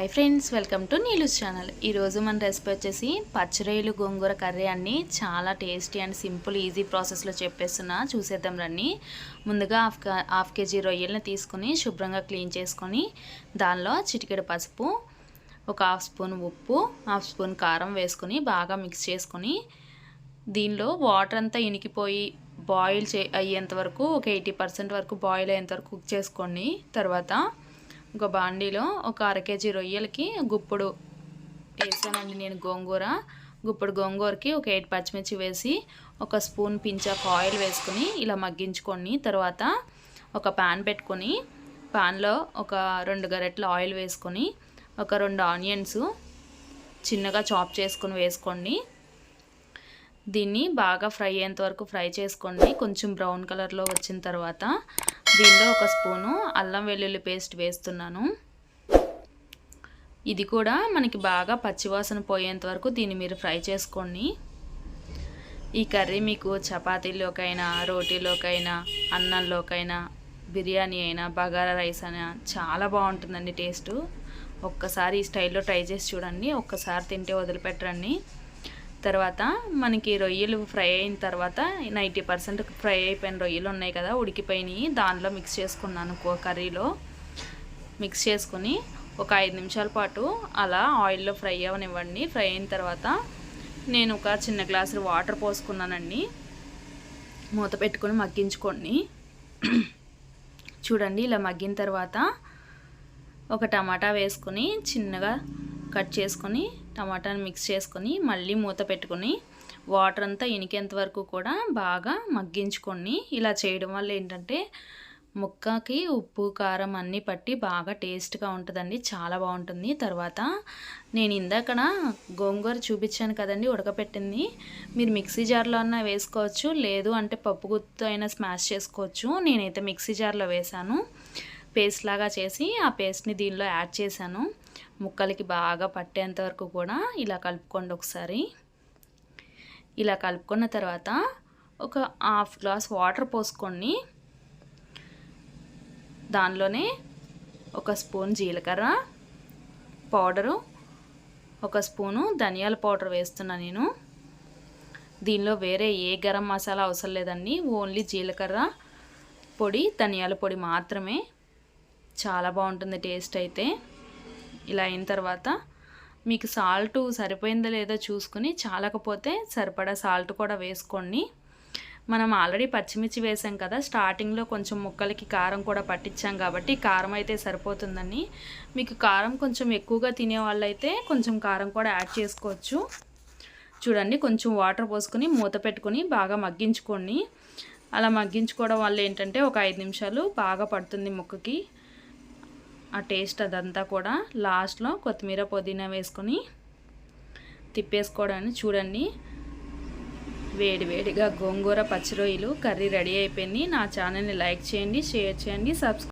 Hi friends, welcome to Neelu's channel. ఈరోజు మన recipe వచ్చేసి పచ్చి రొయ్యలు గోంగూర కర్రీ అండి. చాలా టేస్టీ అండ్ సింపుల్ ఈజీ ప్రాసెస్లో చెప్పేస్తున్నా, చూసేద్దాం రండి. ముందుగా హాఫ్ కేజీ రొయ్యల్ని తీసుకొని శుభ్రంగా క్లీన్ చేసుకొని దానిలో చిటికెడు పసుపు, ఒక హాఫ్ స్పూన్ ఉప్పు, హాఫ్ స్పూన్ కారం వేసుకొని బాగా మిక్స్ చేసుకొని దీనిలో వాటర్ అంతా ఇనికిపోయి బాయిల్ అయ్యేంత వరకు ఒక 80% వరకు బాయిల్ అయ్యేంత వరకు కుక్ చేసుకోండి. తర్వాత ఒక బాండీలో ఒక అర కేజీ రొయ్యలకి గుప్పుడు వేసానండి నేను గుప్పుడు గోంగూరకి ఒక 8 పచ్చిమిర్చి వేసి ఒక స్పూన్ పించ్ ఆఫ్ ఆయిల్ వేసుకొని ఇలా మగ్గించుకొని తర్వాత ఒక ప్యాన్ పెట్టుకొని ప్యాన్లో ఒక 2 గరెట్ల ఆయిల్ వేసుకొని ఒక 2 ఆనియన్స్ చిన్నగా చాప్ చేసుకొని వేసుకోండి. దీన్ని బాగా ఫ్రై అయ్యేంత వరకు ఫ్రై చేసుకోండి. కొంచెం బ్రౌన్ కలర్లో వచ్చిన తర్వాత దీనిలో ఒక స్పూను అల్లం వెల్లుల్లి పేస్ట్ వేస్తున్నాను. ఇది కూడా మనకి బాగా పచ్చివాసన పోయేంత వరకు దీన్ని మీరు ఫ్రై చేసుకోండి. ఈ కర్రీ మీకు చపాతీలోకైనా, రోటీలోకైనా, అన్నంలోకైనా, బిర్యానీ అయినా, బగారా రైస్ అయినా చాలా బాగుంటుందండి టేస్ట్. ఒక్కసారి ఈ స్టైల్లో ట్రై చేసి చూడండి. ఒక్కసారి తింటే వదిలిపెట్టరండి. తర్వాత మనకి రొయ్యలు ఫ్రై అయిన తర్వాత 90% ఫ్రై అయిపోయిన రొయ్యలు ఉన్నాయి కదా, ఉడికిపోయినాయి. దానిలో మిక్స్ చేసుకున్నాను కర్రీలో. మిక్స్ చేసుకొని ఒక 5 నిమిషాల పాటు అలా ఆయిల్లో ఫ్రై అవనివ్వండి. ఫ్రై అయిన తర్వాత నేను ఒక చిన్న గ్లాసు వాటర్ పోసుకున్నానండి. మూత పెట్టుకొని మగ్గించుకోండి. చూడండి, ఇలా మగ్గిన తర్వాత ఒక టమాటా వేసుకొని చిన్నగా కట్ చేసుకొని టమాటాని మిక్స్ చేసుకొని మళ్ళీ మూత పెట్టుకొని వాటర్ అంతా ఇనికేంత వరకు కూడా బాగా మగ్గించుకొని, ఇలా చేయడం వల్ల ఏంటంటే ముక్కకి ఉప్పు కారం అన్నీ పట్టి బాగా టేస్ట్గా ఉంటుందండి, చాలా బాగుంటుంది. తర్వాత నేను ఇందాకడ గోంగూర చూపించాను కదండి ఉడకపెట్టింది, మీరు మిక్సీ జార్లో అన్నా వేసుకోవచ్చు, లేదు అంటే పప్పు గుత్తితో అయినా స్మాష్ చేసుకోవచ్చు. నేనైతే మిక్సీ జార్లో వేసాను. పేస్ట్ లాగా చేసి ఆ పేస్ట్ని దీనిలో యాడ్ చేశాను. ముక్కలకి బాగా పట్టేంత వరకు కూడా ఇలా కలుపుకోండి. ఒకసారి ఇలా కలుపుకున్న తర్వాత ఒక హాఫ్ గ్లాస్ వాటర్ పోసుకొని దానిలోనే ఒక స్పూన్ జీలకర్ర పౌడరు, ఒక స్పూను ధనియాల పౌడర్ వేస్తున్నా నేను. దీనిలో వేరే ఏ గరం మసాలా అవసరం లేదండి, ఓన్లీ జీలకర్ర పొడి, ధనియాల పొడి మాత్రమే. చాలా బాగుంటుంది టేస్ట్ అయితే. ఇలా అయిన తర్వాత మీకు సాల్ట్ సరిపోయిందో లేదో చూసుకుని, చాలకపోతే సరిపడా సాల్ట్ కూడా వేసుకోండి. మనం ఆల్రెడీ పచ్చిమిర్చి వేసాం కదా, స్టార్టింగ్లో కొంచెం ముక్కలకి కారం కూడా పట్టించాం కాబట్టి కారం అయితే సరిపోతుందని. మీకు కారం కొంచెం ఎక్కువగా తినే వాళ్ళైతే కొంచెం కారం కూడా యాడ్ చేసుకోవచ్చు. చూడండి, కొంచెం వాటర్ పోసుకొని మూత పెట్టుకొని బాగా మగ్గించుకోండి. అలా మగ్గించుకోవడం వల్ల ఏంటంటే ఒక 5 నిమిషాలు బాగా పడుతుంది ముక్కకి ఆ టేస్ట్ అదంతా కూడా. లాస్ట్లో కొత్తిమీర పుదీనా వేసుకొని తిప్పేసుకోవడానికి. చూడండి, వేడివేడిగా గోంగూర పచ్చి రొయ్యలు కర్రీ రెడీ అయిపోయింది. నా ఛానల్ని లైక్ చేయండి, షేర్ చేయండి, సబ్స్క్రైబ్